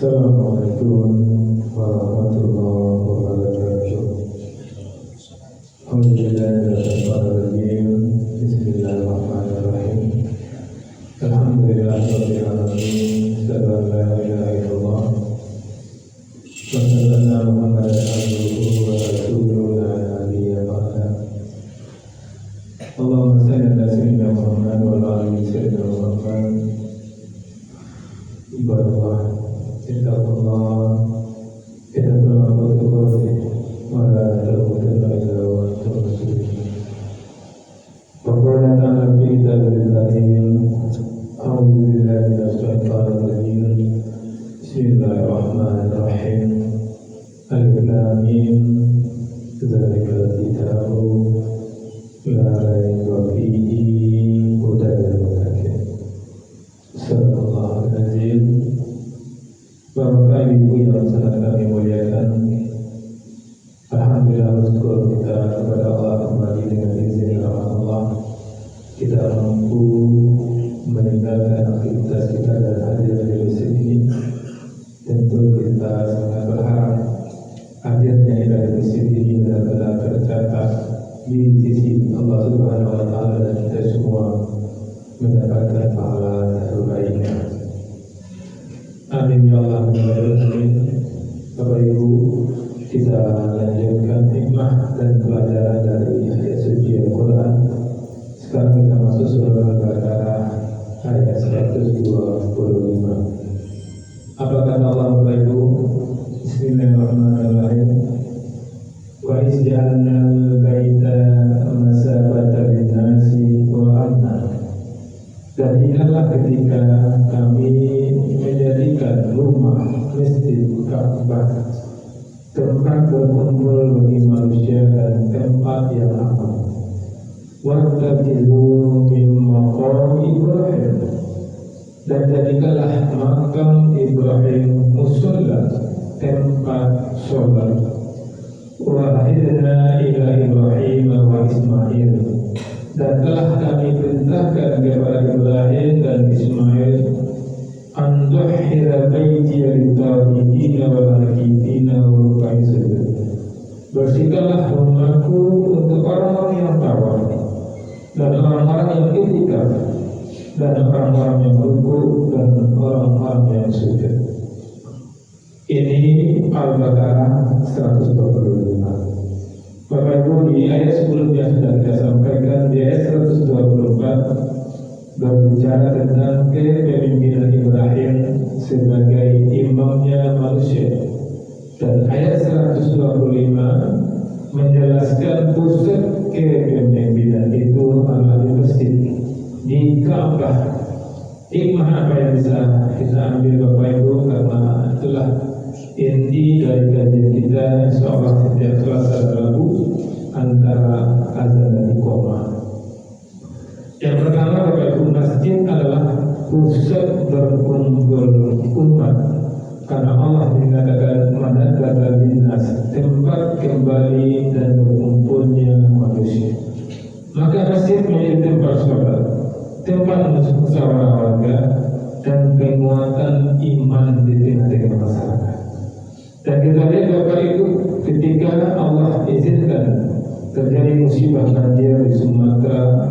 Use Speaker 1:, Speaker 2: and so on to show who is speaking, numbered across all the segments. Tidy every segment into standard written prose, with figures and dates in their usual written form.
Speaker 1: Assalamualaikum warahmatullahi wabarakatuh. Alhamdulillahirrahmanirrahim. Bismillahirrahmanirrahim. Alhamdulillahirabbil alamin. Asyhadu an la ilaha illallah wa asyhadu anna Muhammadan abduhu wa rasuluhu la nabiyya ba'da. Allahumma shalli ala sayyidina Muhammad wa ala ali sayyidina Muhammad. Ibadallah, ittaqullah, ittaqullah wa taqullah wa la tamutunna illa wa antum muslimun. Faqala ta'ala fi kitabil karim, a'udzu billahi minash shaitanir rajim. Bismillahirrahmanirrahim. Alif lam mim. Dzalikal kitabu la raiba fihi hudan lil muttaqin. Sallallahu alaihi. Bapak Ibu yang sangat kami muliakan, alhamdulillah bersyukur kita kepada Allah kembali dengan izin Allah kita mampu meninggalkan aktivitas kita dan hadir di masjid ini. Tentu kita sangat berharap hadirnya ibadah di masjid ini benar-benar tercatat di sisi Allah Subhanahu wa Ta'ala dan kita semua mendapatkan pahala terbaiknya. Amin ya Allah. Amin. Bapak Ibu, kita lanjutkan hikmah dan pelajaran dari ayat suci Al-Quran. Sekarang kita masuk surah Al-Baqarah ayat 125. Apa kata Allah Bapak Ibu? Bismillahirrahmanirrahim. Wa izja'alna al-baita masabatan lin-nasi wa amna. Dan ingatlah ketika kami menjadikan rumah masjid Ka'bah tempat berkumpul bagi manusia dan tempat yang aman. Wattakhidhu min maqam Ibrahim, dan jadikanlah makam Ibrahim musalla, tempat sholat. Wa ahidna ila Ibrahim wa Ismail, dan telah kami perintahkan kepada Ibrahim dan Ismail an tuhhira baiti lit-ta'iina wal-'aakifina wa ruk'i sujud. Bersihkanlah rumahku untuk orang-orang yang tawaf dan orang-orang yang i'tikaf dan orang-orang yang ruku dan orang-orang yang sujud. Ini Al-Baqarah 125. Bapak Ibu, di ayat sebelumnya sudah kita sampaikan, di ayat 124 berbicara tentang kepemimpinan Ibrahim sebagai imamnya manusia, dan ayat 125 menjelaskan pusat kepemimpinan itu adalah di masjid, di Ka'bah. Hikmah apa yang bisa kita ambil Bapak Ibu, karena itulah inti dari kajian kita insyaallah setiap Selasa Rabu antara azan dan iqamah. Yang pertama Bapak Ibu, masjid adalah pusat berkumpul umat, karena Allah mengatakan madadzata linnas, tempat kembali dan berkumpulnya manusia. Maka masjid menjadi tempat sholat, tempat musyawarah warga, dan penguatan iman di tengah-tengah masyarakat. Dan kita lihat Bapak Ibu, ketika Allah izinkan terjadi musibah banjir di Sumatera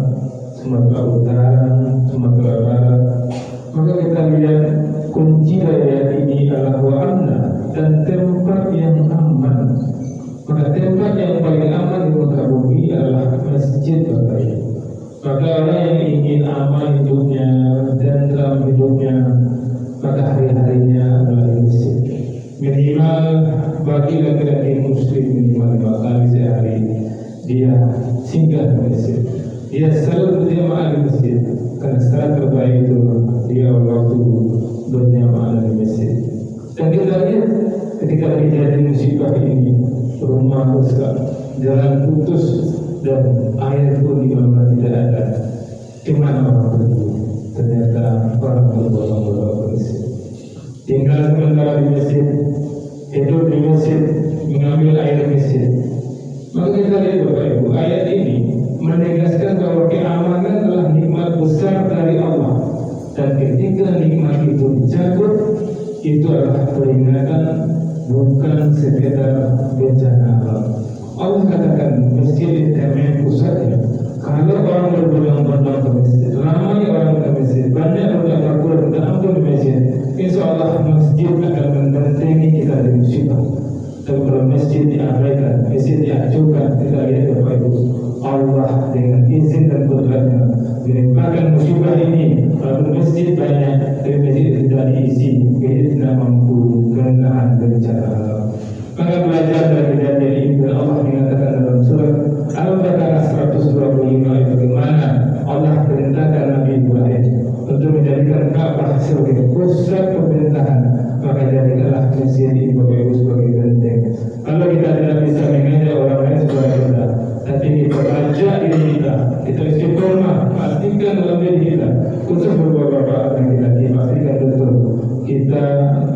Speaker 1: Utara, Sumatera Barat, maka kita lihat kunci ayat ini adalah wa'amna, dan tempat yang aman. Maka tempat yang paling aman di muka bumi adalah masjid Bapak Ibu. Maka orang yang ingin aman hidupnya, tentram hidupnya, maka hari-harinya adalah di masjid. Minimal bagi laki-laki muslim minimal 5 kali sehari dia singgah di masjid. Dia selalu berjamaah di masjid, karena saat terbaik itu dia waktu berjamaah di masjid. Dan kita lihat ketika terjadi musibah ini, rumah rusak, jalan putus, dan air pun di mana tidak ada. Kemana orang pergi? Ternyata orang berbondong-bondong ke masjid. Tinggal sementara di masjid, hidup di masjid, mengambil air masjid. Maka kita lihat Bapak Ibu, ayat ini menegaskan bahwa keamanan adalah nikmat besar dari Allah. Dan ketika nikmat itu dicabut, itu adalah peringatan, bukan sekedar bencana alam. Allah katakan masjid itu pusatnya. Kalau orang berbondong-bondong ke masjid, ramai orang ke masjid, banyak orang Al-Quran dan ampun di masjid, insya Allah masjid akan mendampingi kita di musibah. Tapi kalau masjid diabaikan, masjid diacuhkan, kita lihat Bapak Ibu, Allah dengan izin dan kudratnya menimpakan musibah ini. Kalau masjid banyak, tapi masjid tidak diisi, jadi tidak mampu menahan bencana alam. Maka belajar dari kejadian ini, dan Allah mengatakan dalam surat Al-Baqarah 125 itu bagaimana Allah perintahkan Nabi Ibrahim untuk menjadikan Ka'bah sebagai pusat pemerintahan, maka jadikanlah masjid ini Bapak Ibu sebagai benteng. Kalau kita tidak bisa mengajak orang lain sebagai kita, tapi kita ajak diri kita istiqomah, pastikan dalam diri kita, khusus beberapa yang kita pastikan betul kita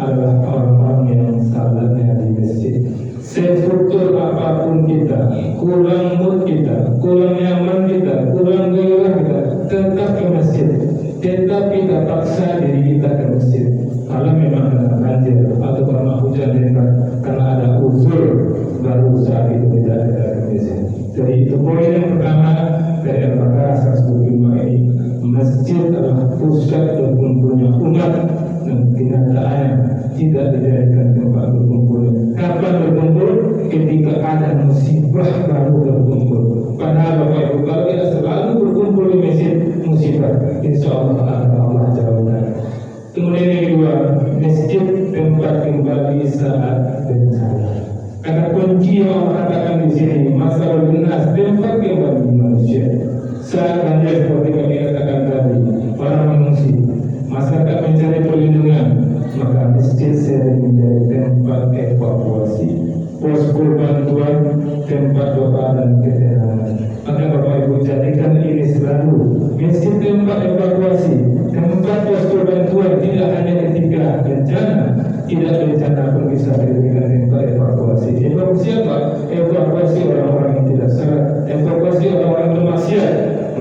Speaker 1: adalah orang-orang yang salatnya di masjid. Sestruktur apapun kita, kurang mood kita, kurang nyaman kita, kurang gairah kita, tetap ke masjid. Tetap kita paksa diri kita ke masjid. Kalau memang ada banjir atau karena hujan lebat, karena ada uzur, baru saat itu tidak ada ke masjid. Jadi itu poin yang pertama dari Al-Baqarah 125 ini. Masjid adalah pusat berkumpulnya umat, dan kenyataannya tidak dijadikan tempat berkumpul. Kapan berkumpul? Ketika ada musibah baru berkumpul. Padahal Bapak Ibu, kalau kita selalu berkumpul di masjid, musibah insya Allah akan Allah jauhkan. Kemudian yang kedua, masjid tempat kembali saat bencana. Karena kunci yang Allah katakan di sini, masalah benas tempat kembali manusia. Saat banjir seperti kami katakan tadi, para mengungsi, masyarakat mencari perlindungan, maka masjid sering menjadi tempat evakuasi, posko bantuan, tempat doa dan ketenangan. Maka Bapak Ibu jadikan ini selalu masjid tempat evakuasi, tempat posko bantuan, tidak hanya ketika bencana, tidak bencana pun bisa dijadikan tempat evakuasi. Evakuasi apa? Evakuasi orang-orang yang tidak salah, evakuasi orang-orang bermaksiat.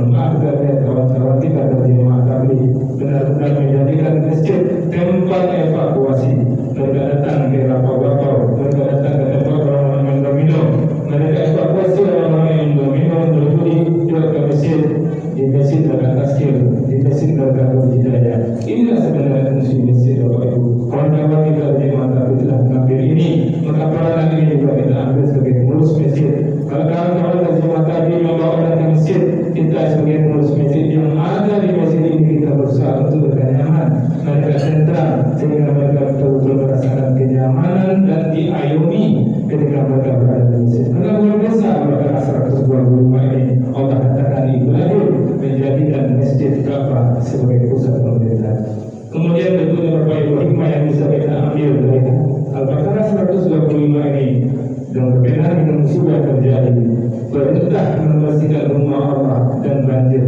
Speaker 1: Maaf dari kawan-kawan kita dari jemaah kami, benar-benar menjadikan masjid tempat evakuasi. Mereka datang ke lapau-lapau, mereka datang ke tempat orang-orang yang domino, mereka evakuasi orang-orang yang domino berbudi ke masjid. Di masjid mereka taskil, di masjid mereka berhidayah. Inilah sebenarnya fungsi masjid Bapak Ibu. Kawan-kawan kita dari jemaah kami telah mengambil ini, maka peranan ini juga kita ambil sebagai pengurus masjid. Kalau kawan-kawan dari jemaah kami membawa orang ke masjid, kita sebagai pengurus masjid yang ada di masjid ini, kita berusaha untuk berkenyaman, mereka sentral, sehingga mereka betul-betul merasakan kenyamanan dan diayomi ketika mereka berada di masjid. Karena luar biasa Al-Baqarah 125 ini, Allah katakan Ibrahim menjadikan masjid Ka'bah sebagai pusat pemerintahan. Kemudian tentunya Bapak Ibu, hikmah yang bisa kita ambil dari Al-Baqarah 125 ini, dan berkenaan dengan musibah terjadi, perintah membersihkan rumah Allah dan banjir.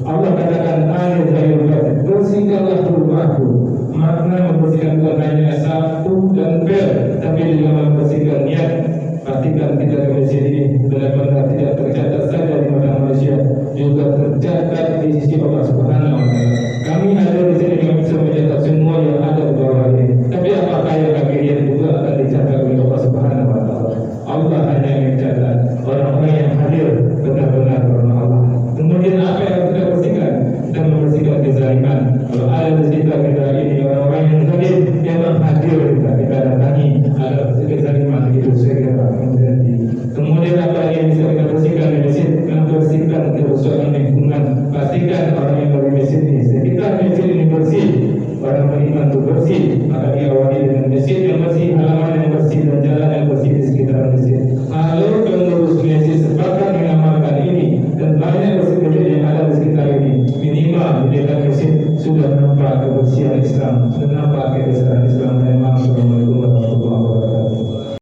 Speaker 1: Allah katakan ayat ayat bersihkanlah rumahku. Makna membersihkan bukan hanya sapu dan pel, tapi juga membersihkan niat. Pastikan kita ke masjid ini benar-benar tidak tercatat saja di mata manusia, juga tercatat di sisi Allah Subhanahu wa Ta'ala. Kami ada di sini kami bisa mencatat semua yang ada di bawah ini. Tapi apakah yang kami lihat juga akan dicatat oleh Allah Subhanahu wa Ta'ala? Allah hanya mencatat orang-orang yang hadir benar-benar karena Allah. Kemudian apa yang harus kita bersihkan? Kita membersihkan kezaliman. Kalau ada di sekitar kita ini orang-orang yang zalim, yang hadir kita datangi, ada kezaliman itu segera menjadi. Kemudian apa yang bisa kita bersihkan di masjid? Membersihkan kerusakan lingkungan. Pastikan orang yang dari masjid ini, sekitar masjid ini bersih. Orang beriman itu bersih, maka diawali dengan masjid yang bersih, halaman yang bersih, dan jalan yang bersih di sekitar masjid. Kalau pengurus masjid sepakat mengamalkan ini, dan banyak masjid yang ada di sekitar ini, minimal di dekat masjid sudah nampak kebersihan Islam, sudah nampak kebesaran Islam.